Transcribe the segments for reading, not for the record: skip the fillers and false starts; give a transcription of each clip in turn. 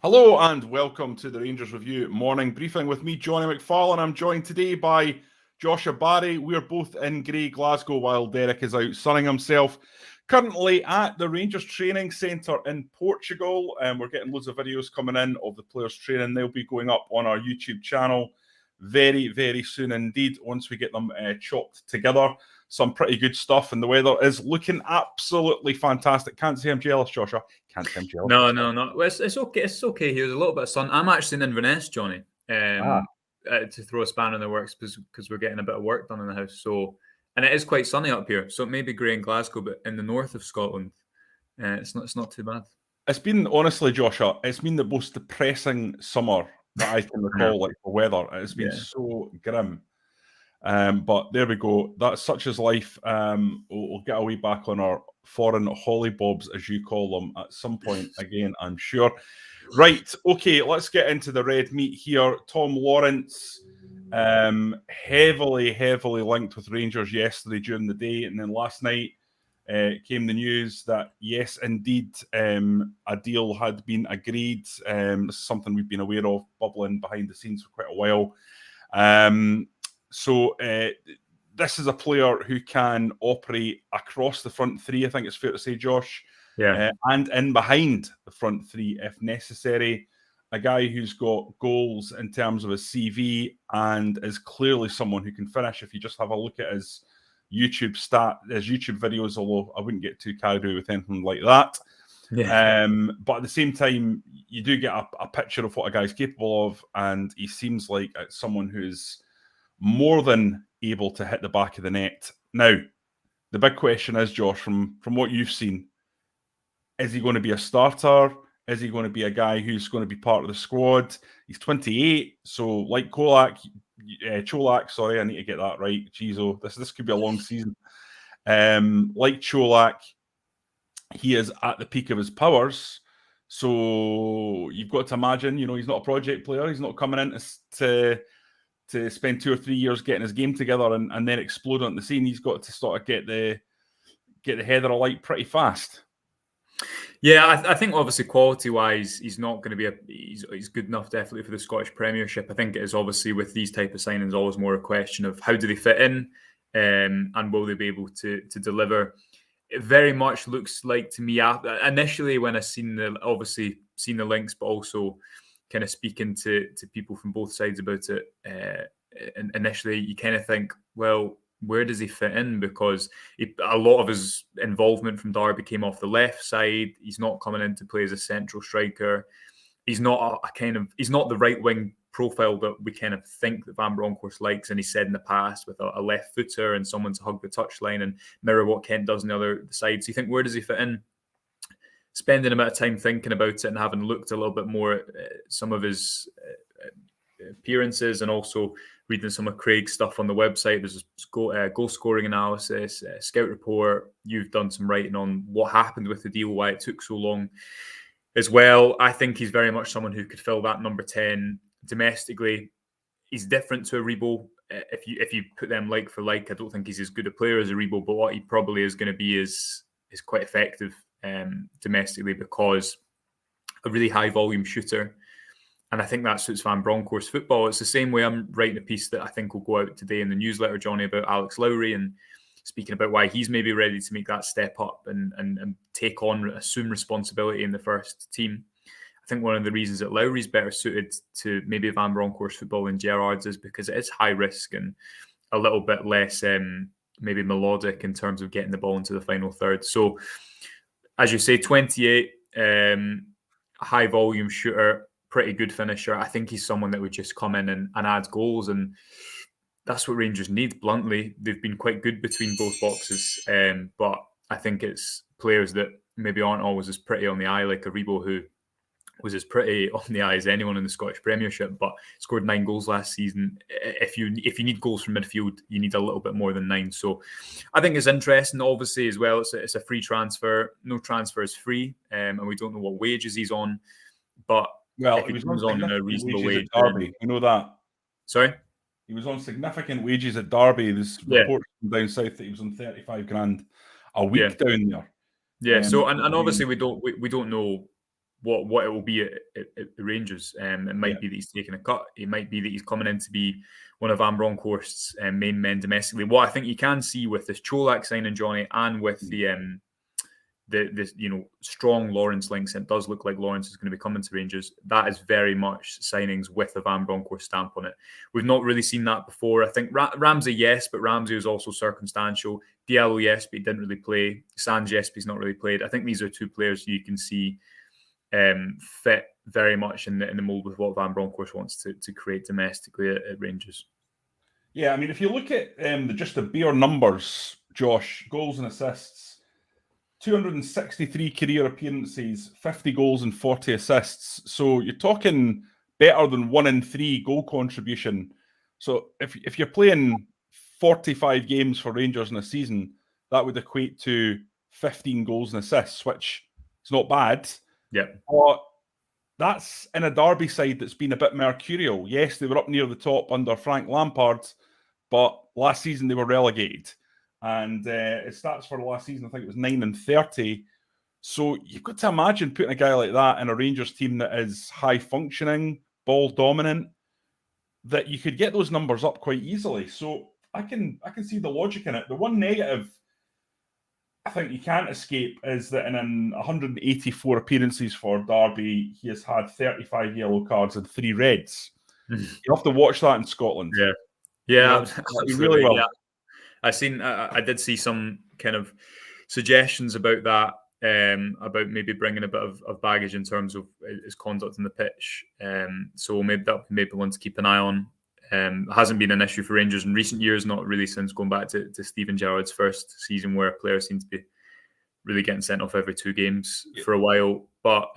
Hello and welcome to the Rangers Review morning briefing with me, Jonny McFarlane. I'm joined today by Joshua Barry. We're both in grey Glasgow while Derek is out sunning himself. Currently at the Rangers Training Centre in Portugal, and we're getting loads of videos coming in of the players training. They'll be going up on our YouTube channel very, very soon indeed once we get them chopped together. Some pretty good stuff, and the weather is looking absolutely fantastic. Can't say I'm jealous, Joshua. Can't say I'm jealous. No. Well, it's okay. It's okay here. There's a little bit of sun. I'm actually in Inverness, Johnny, to throw a spanner in the works because we're getting a bit of work done in the house. So, and it is quite sunny up here. So it may be grey in Glasgow, but in the north of Scotland, it's not too bad. It's been, honestly, Joshua, it's been the most depressing summer that I can recall, like, for weather. It's been so grim. But there we go. That's such as life. We'll get away back on our foreign hollybobs, as you call them, at some point again, I'm sure. Right, okay, let's get into the red meat here. Tom Lawrence, heavily linked with Rangers yesterday during the day, and then last night came the news that, yes, indeed, a deal had been agreed. This is something we've been aware of, bubbling behind the scenes for quite a while. So this is a player who can operate across the front three, I think it's fair to say, Josh. Yeah. And in behind the front three if necessary. A guy who's got goals in terms of his CV and is clearly someone who can finish. If you just have a look at his YouTube videos, although I wouldn't get too carried away with anything like that. Yeah. But at the same time, you do get a picture of what a guy's capable of, and he seems like someone who's more than able to hit the back of the net. Now, the big question is, Josh, from what you've seen, is he going to be a starter? Is he going to be a guy who's going to be part of the squad? He's 28, so like Cholak, I need to get that right. Jeez, this could be a long season. Like Cholak, he is at the peak of his powers. So you've got to imagine, he's not a project player. He's not coming in to spend 2 or 3 years getting his game together and then explode on the scene. He's got to sort of get the header alight pretty fast. Yeah, I think obviously quality-wise, he's not going to be he's good enough definitely for the Scottish Premiership. I think it is obviously with these type of signings always more a question of how do they fit in, and will they be able to deliver. It very much looks like to me initially when I seen the links, but also kind of speaking to people from both sides about it. And initially, you kind of think, well, where does he fit in? Because a lot of his involvement from Derby came off the left side. He's not coming in to play as a central striker. He's not he's not the right wing profile that we kind of think that Van Bronckhorst likes, and he said in the past with a left footer and someone to hug the touchline and mirror what Kent does on the other side. So you think, where does he fit in? Spending a bit of time thinking about it and having looked a little bit more at some of his appearances and also reading some of Craig's stuff on the website. There's goal scoring analysis, scout report. You've done some writing on what happened with the deal, why it took so long as well. I think he's very much someone who could fill that number 10 domestically. He's different to Aribo. If you put them like for like, I don't think he's as good a player as Aribo, but what he probably is going to be is quite effective domestically because a really high volume shooter. And I think that suits Van Bronckhorst football. It's the same way I'm writing a piece that I think will go out today in the newsletter, Jonny, about Alex Lowry and speaking about why he's maybe ready to make that step up and take on, assume responsibility in the first team. I think one of the reasons that Lowry's better suited to maybe Van Bronckhorst football than Gerrard's is because it is high risk and a little bit less maybe melodic in terms of getting the ball into the final third. So, as you say, 28, high volume shooter, pretty good finisher. I think he's someone that would just come in and add goals, and that's what Rangers need, bluntly. They've been quite good between both boxes, but I think it's players that maybe aren't always as pretty on the eye, like Aribo, who was as pretty on the eye as anyone in the Scottish Premiership, but scored 9 goals last season. If you need goals from midfield, you need a little bit more than 9. So I think it's interesting, obviously, as well. It's a free transfer. No transfer is free, and we don't know what wages he's on, but well, he was on a reasonable wage at Derby. You know that. Sorry? He was on significant wages at Derby. There's reports from down south that he was on 35 grand a week down there. Yeah. So and obviously we don't know what it will be at Rangers. It might be that he's taking a cut. It might be that he's coming in to be one of Van Bronckhorst's main men domestically. What I think you can see with this Cholak signing, Jonny, and with the strong Lawrence links, it does look like Lawrence is going to be coming to Rangers. That is very much signings with a Van Bronckhorst stamp on it. We've not really seen that before. I think Ramsey, yes, but Ramsey was also circumstantial. Diallo, yes, but he didn't really play. Sands, yes, but he's not really played. I think these are two players you can see fit very much in the mold with what Van Bronckhorst wants to create domestically at Rangers. Yeah, I mean, if you look at just the bare numbers, Josh, goals and assists, 263 career appearances, 50 goals and 40 assists. So you're talking better than 1 in 3 goal contribution. So if you're playing 45 games for Rangers in a season, that would equate to 15 goals and assists, which is not bad. Yeah. But that's in a Derby side that's been a bit mercurial. Yes, they were up near the top under Frank Lampard, but last season they were relegated. And his stats for the last season, I think it was 9 and 30. So you've got to imagine putting a guy like that in a Rangers team that is high functioning, ball dominant, that you could get those numbers up quite easily. So I can see the logic in it. The one negative I think you can't escape is that in 184 appearances for Derby, he has had 35 yellow cards and 3 reds. You have to watch that in Scotland. Yeah, really well. Yeah. I did see some kind of suggestions about that, about maybe bringing a bit of baggage in terms of his conduct on the pitch. So maybe that may be one to keep an eye on. It hasn't been an issue for Rangers in recent years, not really since going back to Steven Gerrard's first season, where players seem to be really getting sent off every 2 games for a while. But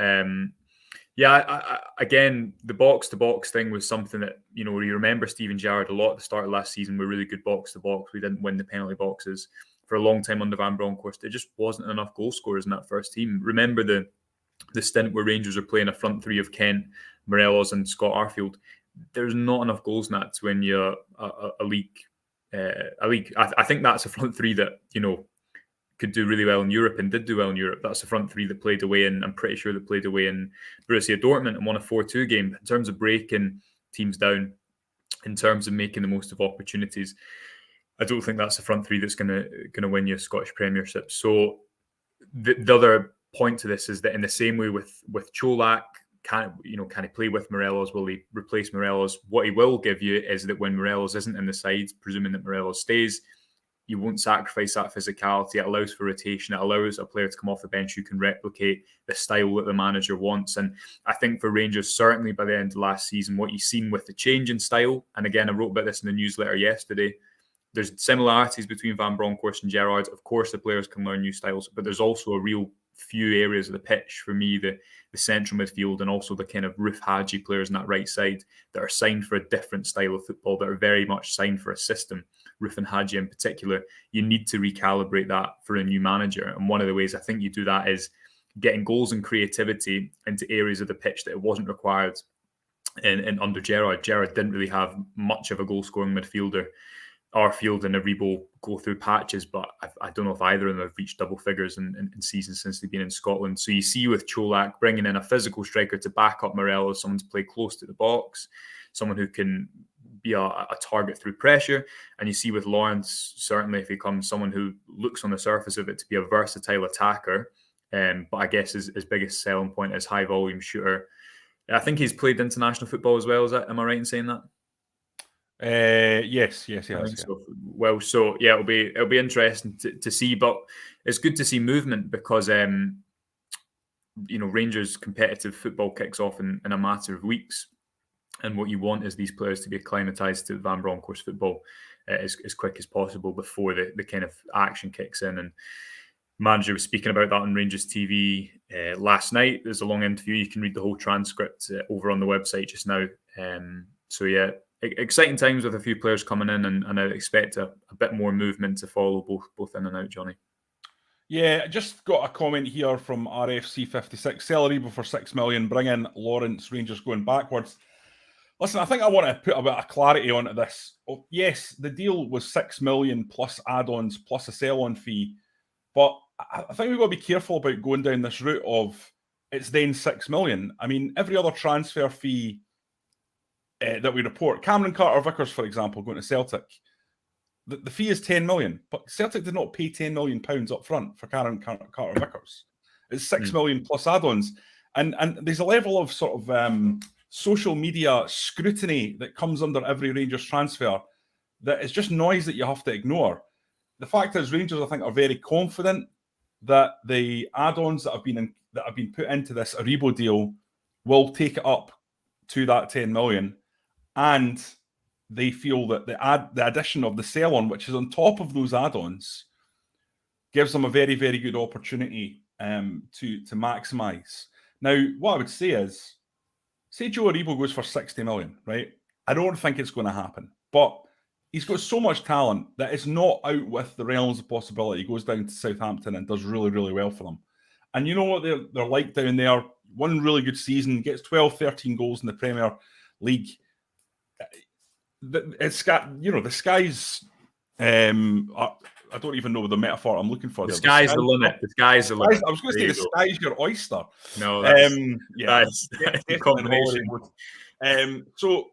again, the box-to-box thing was something that, you remember Steven Gerrard a lot at the start of last season. We're really good box-to-box. We didn't win the penalty boxes for a long time under Van Bronckhorst. There just wasn't enough goal scorers in that first team. Remember the stint where Rangers are playing a front 3 of Kent, Morelos and Scott Arfield. There's not enough goals in that to win you a league. I think that's a front 3 that, could do really well in Europe and did do well in Europe. That's a front 3 that played away in, I'm pretty sure, that played away in Borussia Dortmund and won a 4-2 game. In terms of breaking teams down, in terms of making the most of opportunities, I don't think that's a front 3 that's going to win you a Scottish Premiership. So the other point to this is that in the same way with Cholak, can he play with Morelos? Will he replace Morelos? What he will give you is that when Morelos isn't in the side, presuming that Morelos stays, you won't sacrifice that physicality. It allows for rotation. It allows a player to come off the bench who can replicate the style that the manager wants. And I think for Rangers, certainly by the end of last season, what you've seen with the change in style, and again, I wrote about this in the newsletter yesterday, there's similarities between Van Bronckhorst and Gerrard. Of course, the players can learn new styles, but there's also a real few areas of the pitch, for me, the central midfield and also the kind of Roof Hadji players on that right side that are signed for a different style of football, that are very much signed for a system. Roof and Hadji in particular, you need to recalibrate that for a new manager. And one of the ways I think you do that is getting goals and creativity into areas of the pitch that it wasn't required in under Gerrard. Gerrard didn't really have much of a goal-scoring midfielder. Arfield and Aribo go through patches, but I don't know if either of them have reached double figures in seasons since they've been in Scotland. So you see with Cholak bringing in a physical striker to back up Morelos, someone to play close to the box, someone who can be a target through pressure. And you see with Lawrence, certainly if he comes someone who looks on the surface of it to be a versatile attacker, but I guess his biggest selling point is high volume shooter. I think he's played international football as well. Am I right in saying that? Yes, he has. So. Well, so yeah, it'll be interesting to see, but it's good to see movement because Rangers competitive football kicks off in a matter of weeks, and what you want is these players to be acclimatized to Van Bronckhorst football as quick as possible before the kind of action kicks in. And manager was speaking about that on Rangers TV last night. There's a long interview. You can read the whole transcript over on the website just now. So yeah, exciting times with a few players coming in, and I expect a bit more movement to follow both in and out, Jonny. Yeah, just got a comment here from RFC56. Sell Aribo for 6 million, bring in Lawrence, Rangers going backwards. Listen, I think I want to put a bit of clarity onto this. Oh, yes, the deal was 6 million plus add-ons plus a sell-on fee, but I think we've got to be careful about going down this route of it's then 6 million. I mean, every other transfer fee that we report, Cameron Carter-Vickers, for example, going to Celtic, the fee is 10 million, but Celtic did not pay 10 million pounds up front for Cameron Carter-Vickers. It's 6 million plus add-ons. And there's a level of sort of social media scrutiny that comes under every Rangers transfer that is just noise that you have to ignore. The fact is, Rangers, I think, are very confident that the add-ons that have been put into this Aribo deal will take it up to that 10 million, and they feel that the addition of the sell-on, which is on top of those add-ons, gives them a very, very good opportunity to maximise. Now, what I would say is, say Joe Aribo goes for 60 million, right? I don't think it's going to happen, but he's got so much talent that it's not out with the realms of possibility. He goes down to Southampton and does really, really well for them. And you know what they're like down there? One really good season, gets 12, 13 goals in the Premier League. It's got, the skies. I don't even know the metaphor I'm looking for. The sky's the limit. The sky's the limit. I was going to say the sky's your oyster. No, that's a combination. So,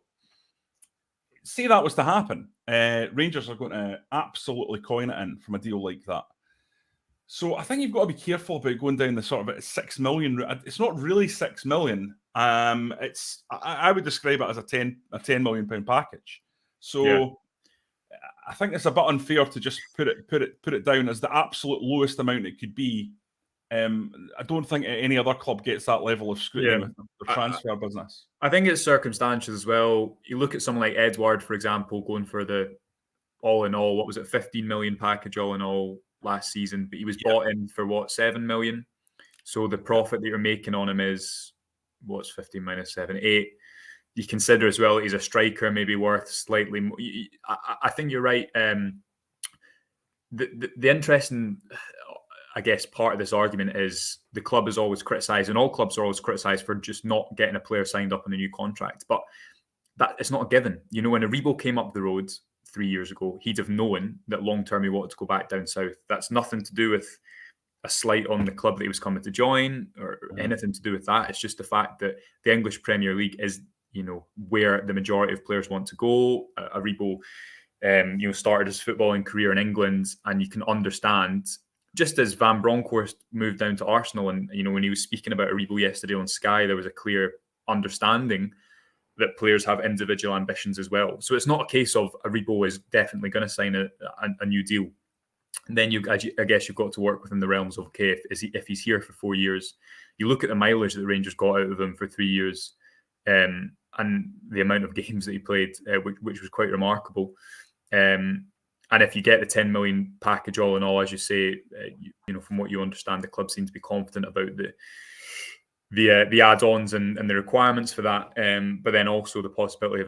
say that was to happen, Rangers are going to absolutely coin it in from a deal like that. So I think you've got to be careful about going down the sort of 6 million route. It's not really 6 million. I would describe it as a 10 million pound package. So. Yeah. I think it's a bit unfair to just put it down as the absolute lowest amount it could be. I don't think any other club gets that level of scrutiny with the transfer business. I think it's circumstantial as well. You look at someone like Edward, for example, going for the all in all, what was it, 15 million package all in all last season, but he was bought in for what, 7 million? So the profit that you're making on him is, what's 15 minus 7, 8. You consider as well that he's a striker, maybe worth slightly more. I think you're right. The interesting, I guess, part of this argument is the club is always criticised, and all clubs are always criticised for just not getting a player signed up on a new contract. But that it's not a given. You know, when Aribo came up the road 3 years ago, he'd have known that long term he wanted to go back down south. That's nothing to do with a slight on the club that he was coming to join or anything to do with that. It's just the fact that the English Premier League is, where the majority of players want to go. Aribo, started his footballing career in England, and you can understand, just as Van Bronckhorst moved down to Arsenal, and when he was speaking about Aribo yesterday on Sky, there was a clear understanding that players have individual ambitions as well. So it's not a case of Aribo is definitely going to sign a new deal. And then I guess you've got to work within the realms of, okay, if he's here for 4 years, you look at the mileage that the Rangers got out of him for 3 years. And the amount of games that he played, which was quite remarkable. And if you get the 10 million package all in all, as you say, from what you understand, the club seems to be confident about the add-ons and the requirements for that. But then also the possibility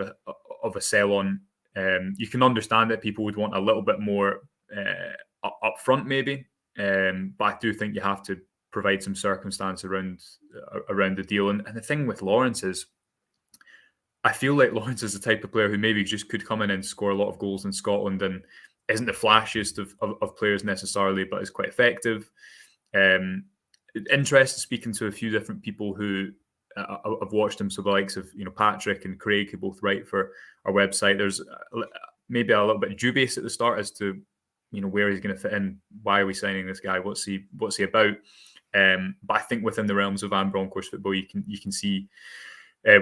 of a sell-on. You can understand that people would want a little bit more up front, maybe. But I do think you have to provide some circumstance around the deal. And the thing with Lawrence is, I feel like Lawrence is the type of player who maybe just could come in and score a lot of goals in Scotland and isn't the flashiest of players necessarily, but is quite effective. Interested speaking to a few different people who I've watched him, so the likes of Patrick and Craig, who both write for our website. There's maybe a little bit dubious at the start as to where he's going to fit in. Why are we signing this guy? What's he about? But I think within the realms of Van Bronckhorst football, you can see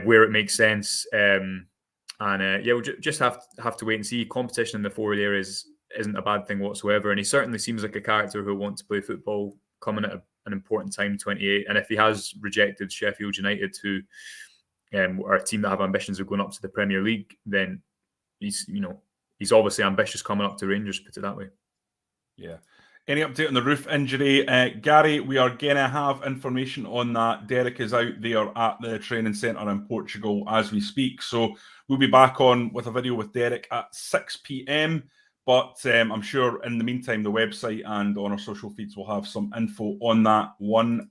where it makes sense. We'll just have to wait and see. Competition in the forward areas isn't a bad thing whatsoever, and he certainly seems like a character who wants to play football, coming at an important time, 28. And if he has rejected Sheffield United, who are a team that have ambitions of going up to the Premier League, then he's obviously ambitious coming up to Rangers, put it that way. Yeah. Any update on the Roof injury? Gary, we are going to have information on that. Derek is out there at the training centre in Portugal as we speak. So we'll be back on with a video with Derek at 6 p.m. But I'm sure in the meantime, the website and on our social feeds will have some info on that one.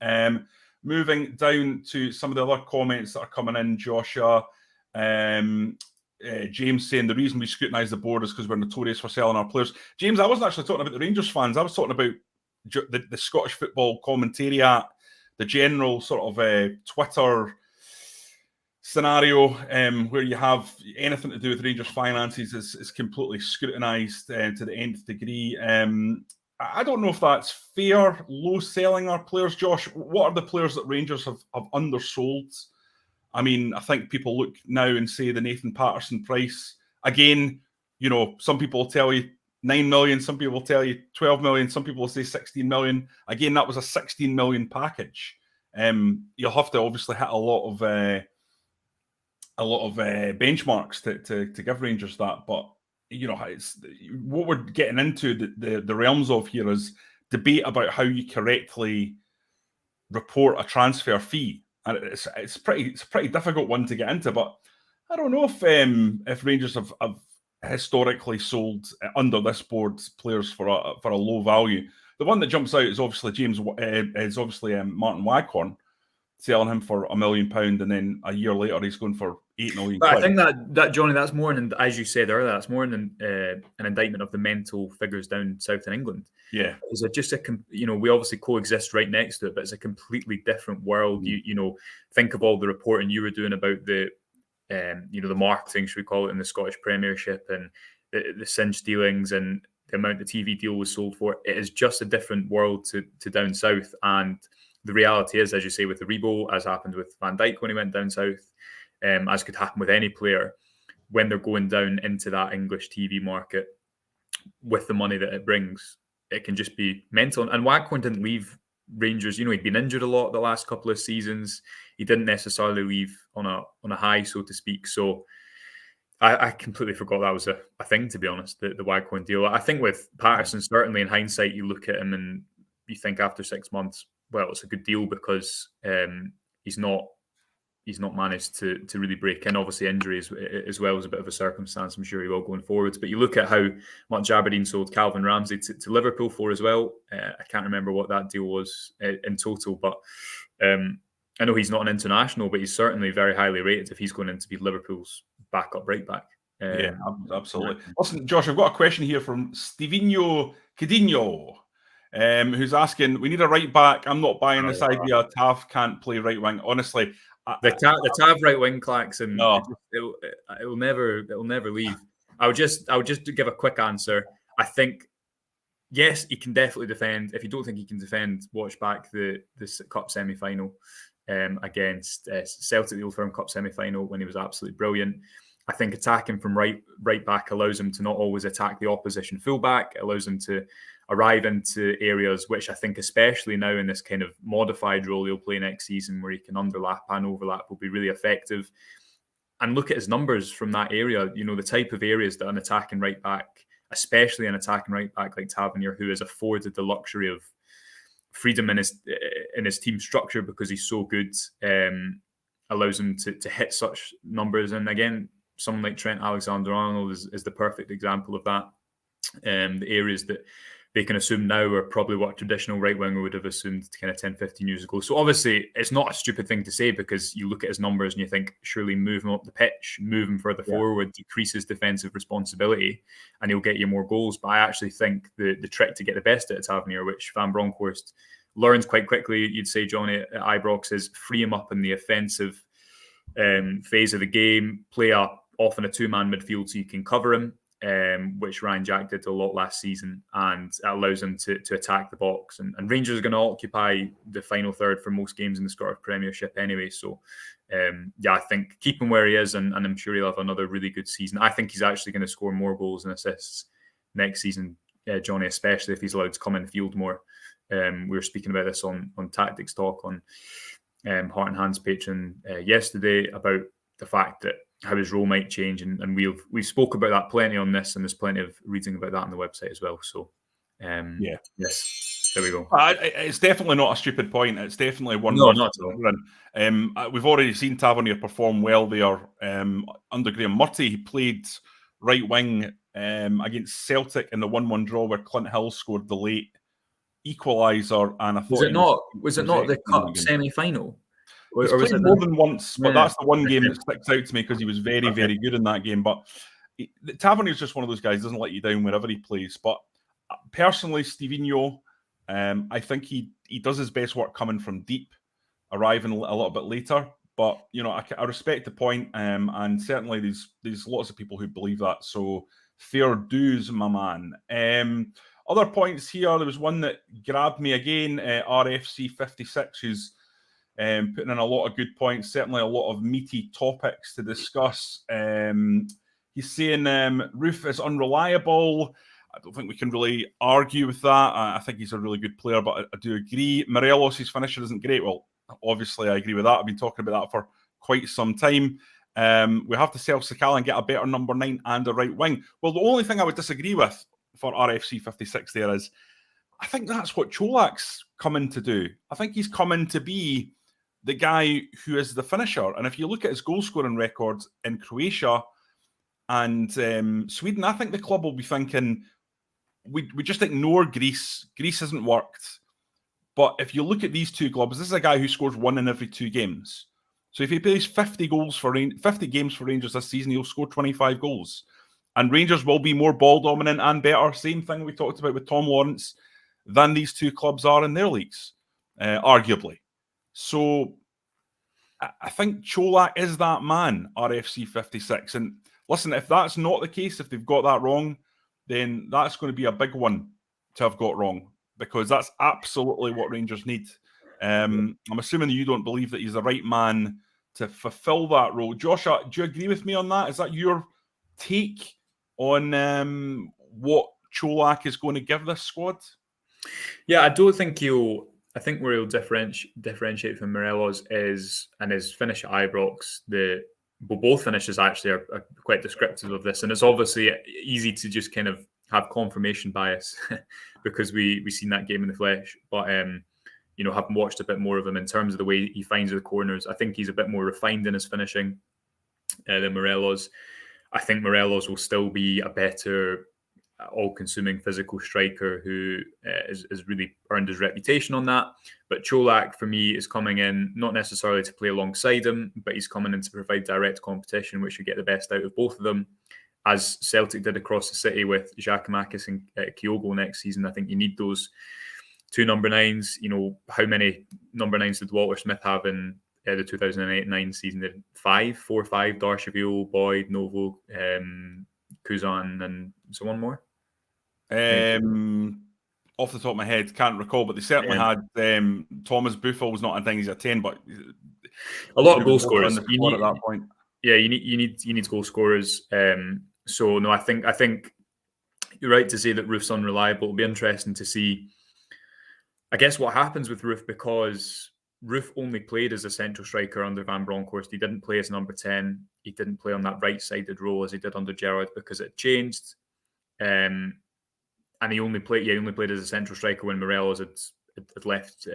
Moving down to some of the other comments that are coming in, Joshua. James saying the reason we scrutinise the board is because we're notorious for selling our players. James, I wasn't actually talking about the Rangers fans. I was talking about the Scottish Football Commentariat the general sort of Twitter scenario where you have anything to do with Rangers finances is completely scrutinised to the nth degree. I don't know if that's fair, low selling our players, Josh. What are the players that Rangers have undersold? I mean, I think people look now and say the Nathan Patterson price. Again, you know, some people will tell you 9 million, some people will tell you 12 million, some people will say 16 million. Again, that was a 16 million package. You'll have to obviously hit a lot of benchmarks to give Rangers that, but you know, it's what we're getting into the realms of here is debate about how you correctly report a transfer fee, and it's a pretty difficult one to get into. But I don't know if Rangers have historically sold under this board players for a low value. The one that jumps out is obviously Martin Waghorn, selling him for £1 million, and then a year later he's going for 8 million. But I think that Jonny, that's more than, as you said earlier, that's more than an indictment of the mental figures down south in England. Yeah, is it just we obviously coexist right next to it, but it's a completely different world. You know, think of all the reporting you were doing about the the marketing, should we call it, in the Scottish Premiership, and the Singe dealings and the amount the TV deal was sold for. It is just a different world to down south. And the reality is, as you say, with the Rebo, as happened with Van Dijk when he went down south, as could happen with any player, when they're going down into that English TV market with the money that it brings, it can just be mental. And Waghorn didn't leave Rangers. You know, he'd been injured a lot the last couple of seasons. He didn't necessarily leave on a high, so to speak. So I completely forgot that was a thing, to be honest, the Waghorn deal. I think with Patterson, certainly in hindsight, you look at him and you think after 6 months, well, it's a good deal because he's not managed to really break in. Obviously, injuries as well as a bit of a circumstance. I'm sure he will going forwards. But you look at how much Aberdeen sold Calvin Ramsey to Liverpool for as well. I can't remember what that deal was in total, but I know he's not an international, but he's certainly very highly rated if he's going in to be Liverpool's backup right back. Yeah, absolutely. Listen, Josh, I've got a question here from Stevinho Cadinho, who's asking, we need a right back. I'm not buying this idea. Tav can't play right wing. Honestly, the Tav right wing clacks, and no. it'll never leave. I would just give a quick answer. I think yes, he can definitely defend. If you don't think he can defend, watch back the cup semi final against Celtic, the Old Firm Cup semi final, when he was absolutely brilliant. I think attacking from right back allows him to not always attack the opposition fullback. It allows him to arrive into areas which I think, especially now in this kind of modified role he'll play next season, where he can underlap and overlap, will be really effective. And look at his numbers from that area. You know, the type of areas that an attacking right back, especially an attacking right back like Tavernier, who is afforded the luxury of freedom in his team structure because he's so good, allows him to hit such numbers. And again, someone like Trent Alexander-Arnold is the perfect example of that. The areas that they can assume now are probably what a traditional right winger would have assumed kind of 10, 15 years ago. So obviously, it's not a stupid thing to say, because you look at his numbers and you think, surely move him up the pitch, move him further forward, decreases defensive responsibility, and he'll get you more goals. But I actually think the trick to get the best out of Tavernier, which Van Bronckhorst learns quite quickly, you'd say, Jonny, at Ibrox, is free him up in the offensive phase of the game, play up often a two-man midfield so you can cover him, which Ryan Jack did a lot last season, and it allows him to attack the box. And Rangers are going to occupy the final third for most games in the Scottish Premiership anyway. So, I think keep him where he is, and I'm sure he'll have another really good season. I think he's actually going to score more goals and assists next season, Jonny, especially if he's allowed to come in the field more. We were speaking about this on Tactics Talk on Heart and Hands Patreon yesterday, about the fact that how his role might change, and we've spoke about that plenty on this, and there's plenty of reading about that on the website as well. So, yes, there we go. It's definitely not a stupid point. It's definitely one. No, not at all. We've already seen Tavernier perform well there. Under Graham Murty, he played right wing against Celtic in the 1-1 draw where Clint Hill scored the late equaliser, and I thought was it not the cup semi-final? He's played more than once, but that's the one game that sticks out to me because he was very, very good in that game. But Tavernier's just one of those guys, doesn't let you down wherever he plays. But personally, Stevinho, I think he does his best work coming from deep. arriving a little bit later. But I respect the point, and certainly there's lots of people who believe that. So fair dues, my man. Other points here. There was one that grabbed me again. RFC 56, who's putting in a lot of good points. Certainly a lot of meaty topics to discuss. He's saying Roof is unreliable. I don't think we can really argue with that. I think he's a really good player, but I do agree. Morelos' finisher isn't great. Well, obviously I agree with that. I've been talking about that for quite some time. We have to sell Sakala and get a better number 9 and a right wing. Well, the only thing I would disagree with for RFC 56 there is I think that's what Cholak's coming to do. I think he's coming to be the guy who is the finisher. And if you look at his goal scoring records in Croatia and Sweden, I think the club will be thinking, we just ignore Greece. Greece hasn't worked. But if you look at these two clubs, this is a guy who scores 1 in every 2 games. So if he plays 50 games for Rangers this season, he'll score 25 goals. And Rangers will be more ball dominant and better. Same thing we talked about with Tom Lawrence than these two clubs are in their leagues, arguably. So I think Cholak is that man, RFC 56. And listen, if that's not the case, if they've got that wrong, then that's going to be a big one to have got wrong, because that's absolutely what Rangers need. I'm assuming you don't believe that he's the right man to fulfill that role. Josh, do you agree with me on that? Is that your take on what Cholak is going to give this squad? Yeah, I don't think I think where he'll differentiate from Morelos is, and his finish at Ibrox, both finishes actually are quite descriptive of this, and it's obviously easy to just kind of have confirmation bias because we've seen that game in the flesh. But having watched a bit more of him in terms of the way he finds the corners, I think he's a bit more refined in his finishing than Morelos. I think Morelos will still be a better all-consuming physical striker who has really earned his reputation on that. But Cholak, for me, is coming in not necessarily to play alongside him, but he's coming in to provide direct competition, which should get the best out of both of them. As Celtic did across the city with Giakoumakis and Kyogo next season, I think you need those 2 number 9s. How many number 9s did Walter Smith have in the 2008-9 season? Did 4 or 5, Darcheville, Boyd, Novo, Kuzan, and so one more? Off the top of my head, can't recall, but they certainly had Thomas Buffel was not, I think he's a 10, but a lot of goal scorers at that point. Yeah, you need goal scorers. So no, I think you're right to say that Roof's unreliable. It'll be interesting to see, I guess, what happens with Roof, because Roof only played as a central striker under Van Bronckhorst. He didn't play as number 10. He didn't play on that right-sided role as he did under Gerrard because it changed. And he only played as a central striker when Morelos had left.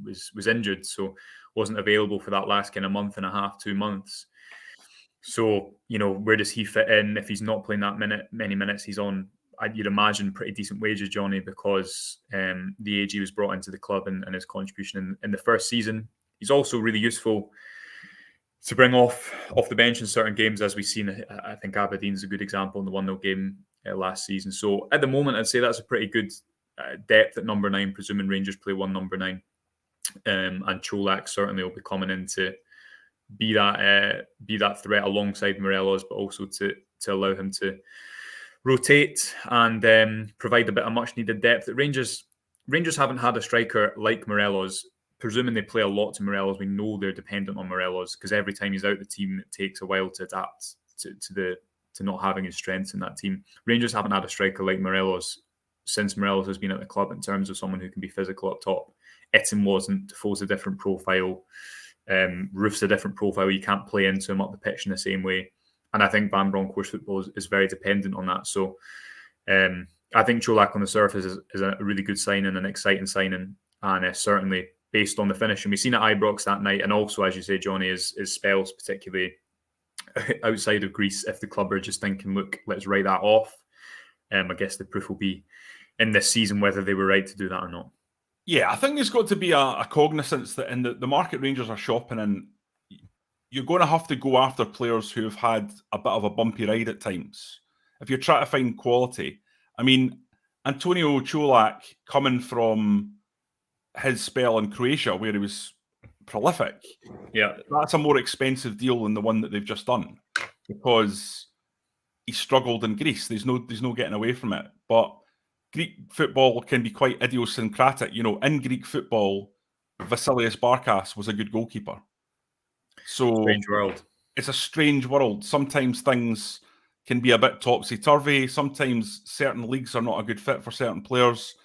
Was injured, so wasn't available for that last kind of month and a half, 2 months. So where does he fit in if he's not playing that many minutes? He's on, you'd imagine, pretty decent wages, Jonny, because the AG was brought into the club and his contribution in the first season. He's also really useful to bring off the bench in certain games, as we've seen. I think Aberdeen's a good example in the 1-0 game last season. So at the moment, I'd say that's a pretty good depth at number 9, presuming Rangers play 1 number 9. And Cholak certainly will be coming in to be that threat alongside Morelos, but also to allow him to rotate and provide a bit of much needed depth. That Rangers haven't had a striker like Morelos. Presuming they play a lot to Morelos, we know they're dependent on Morelos, because every time he's out the team, it takes a while to adapt to not having his strengths in that team. Rangers haven't had a striker like Morelos since Morelos has been at the club, in terms of someone who can be physical up top. Itten wasn't. Defoe's a different profile. Roof's a different profile. You can't play into him up the pitch in the same way. And I think Van Bronckhorst football is very dependent on that. So I think Cholak on the surface is a really good signing, an exciting signing, and certainly based on the finish. And we've seen at Ibrox that night, and also, as you say, Jonny, is spells, particularly outside of Greece, if the club are just thinking, look, let's write that off. I guess the proof will be in this season whether they were right to do that or not. Yeah, I think there's got to be a cognizance that in the market Rangers are shopping in, you're going to have to go after players who have had a bit of a bumpy ride at times if you're trying to find quality. I mean, Antonio Cholak, coming from his spell in Croatia, where he was prolific, that's a more expensive deal than the one that they've just done, because he struggled in Greece. There's no getting away from it. But Greek football can be quite idiosyncratic. In Greek football, Vasilios Barkas was a good goalkeeper. So strange world. It's a strange world. Sometimes things can be a bit topsy-turvy. Sometimes certain leagues are not a good fit for certain players.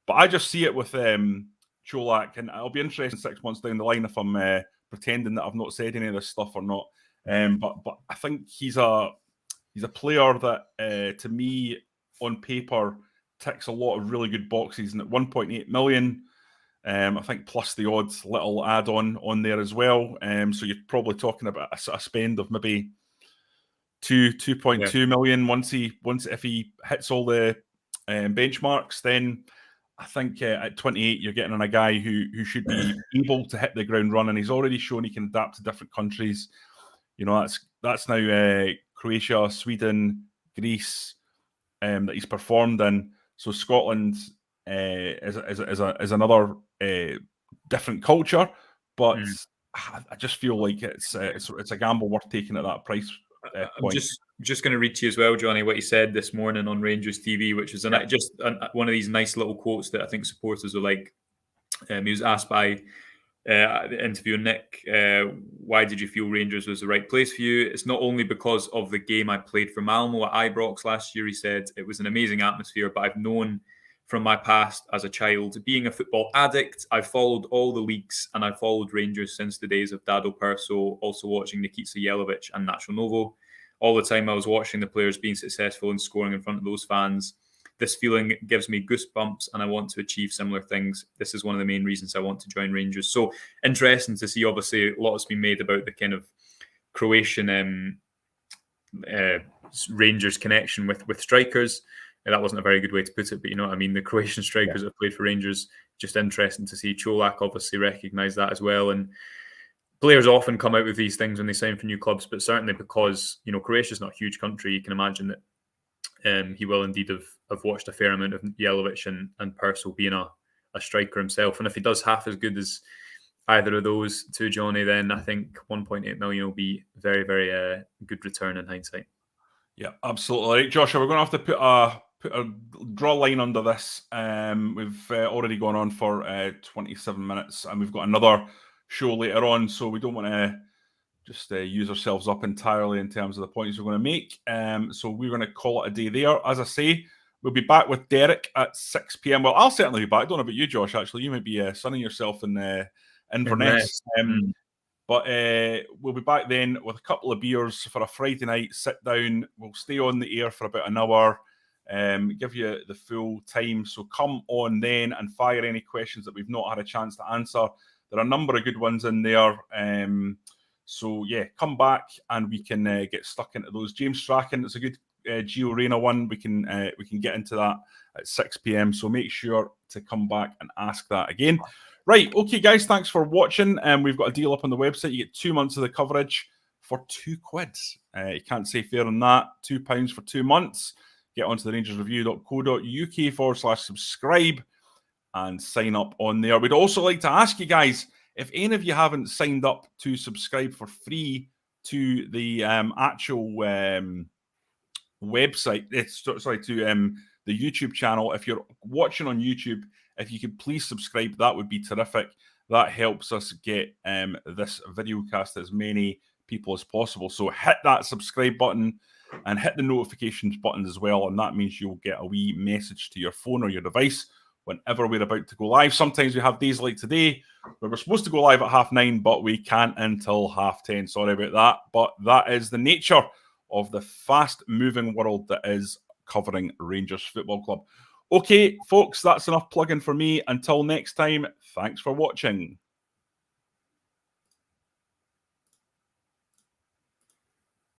But I just see it with Cholak, and it'll be interesting 6 months down the line if I'm pretending that I've not said any of this stuff or not. But I think he's a player that, to me, on paper, ticks a lot of really good boxes. And at 1.8 million, I think plus the odds little add-on there as well. So you're probably talking about a spend of maybe 2.2 million once if he hits all the benchmarks. Then I think at 28 you're getting on a guy who should be able to hit the ground running. He's already shown he can adapt to different countries. That's now Croatia, Sweden, Greece that he's performed in. So Scotland is another different culture, but I just feel like it's a gamble worth taking at that price point. I'm just going to read to you as well, Jonny, what he said this morning on Rangers TV, which is one of these nice little quotes that I think supporters will like. He was asked by the interview, Nick, why did you feel Rangers was the right place for you? It's not only because of the game I played for Malmo at Ibrox last year. He said it was an amazing atmosphere, but I've known from my past as a child, being a football addict, I've followed all the leagues and I've followed Rangers since the days of Dado Perso, also watching Nikica Jelavic and Nacho Novo. All the time I was watching the players being successful and scoring in front of those fans. This feeling gives me goosebumps and I want to achieve similar things. This is one of the main reasons I want to join Rangers. So interesting to see, obviously, a lot has been made about the kind of Croatian Rangers connection with strikers. That wasn't a very good way to put it, but you know what I mean? The Croatian strikers that played for Rangers, just interesting to see. Cholak obviously recognised that as well. And players often come out with these things when they sign for new clubs, but certainly because, Croatia's not a huge country, you can imagine that he will indeed have watched a fair amount of Jelavic and Perso being a striker himself. And if he does half as good as either of those two, Jonny, then I think 1.8 million will be very, very good return in hindsight. Yeah, absolutely. Right, Joshua, we're going to have to put a draw line under this. We've already gone on for 27 minutes and we've got another show later on, so we don't want to just use ourselves up entirely in terms of the points we're going to make. So we're going to call it a day there. As I say, we'll be back with Derek at 6 p.m. Well, I'll certainly be back. I don't know about you, Josh, actually. You might be sunning yourself in Inverness. But we'll be back then with a couple of beers for a Friday night sit down. We'll stay on the air for about an hour, give you the full time. So come on then and fire any questions that we've not had a chance to answer. There are a number of good ones in there. So yeah, come back and we can get stuck into those. James Strachan, it's a good Gio Reyna one. We can get into that at 6 p.m. So make sure to come back and ask that again. Right, okay, guys, thanks for watching. We've got a deal up on the website. You get 2 months of the coverage for £2. You can't say fair on that. £2 for 2 months. Get onto the rangersreview.co.uk/subscribe and sign up on there. We'd also like to ask you guys, if any of you haven't signed up to subscribe for free to the actual website, to the YouTube channel, if you're watching on YouTube, if you could please subscribe, that would be terrific. That helps us get this video cast to as many people as possible. So hit that subscribe button and hit the notifications button as well. And that means you'll get a wee message to your phone or your device whenever we're about to go live. Sometimes we have days like today where we're supposed to go live at 9:30, but we can't until 10:30. Sorry about that. But that is the nature of the fast-moving world that is covering Rangers Football Club. Okay, folks, that's enough plugging for me. Until next time, thanks for watching.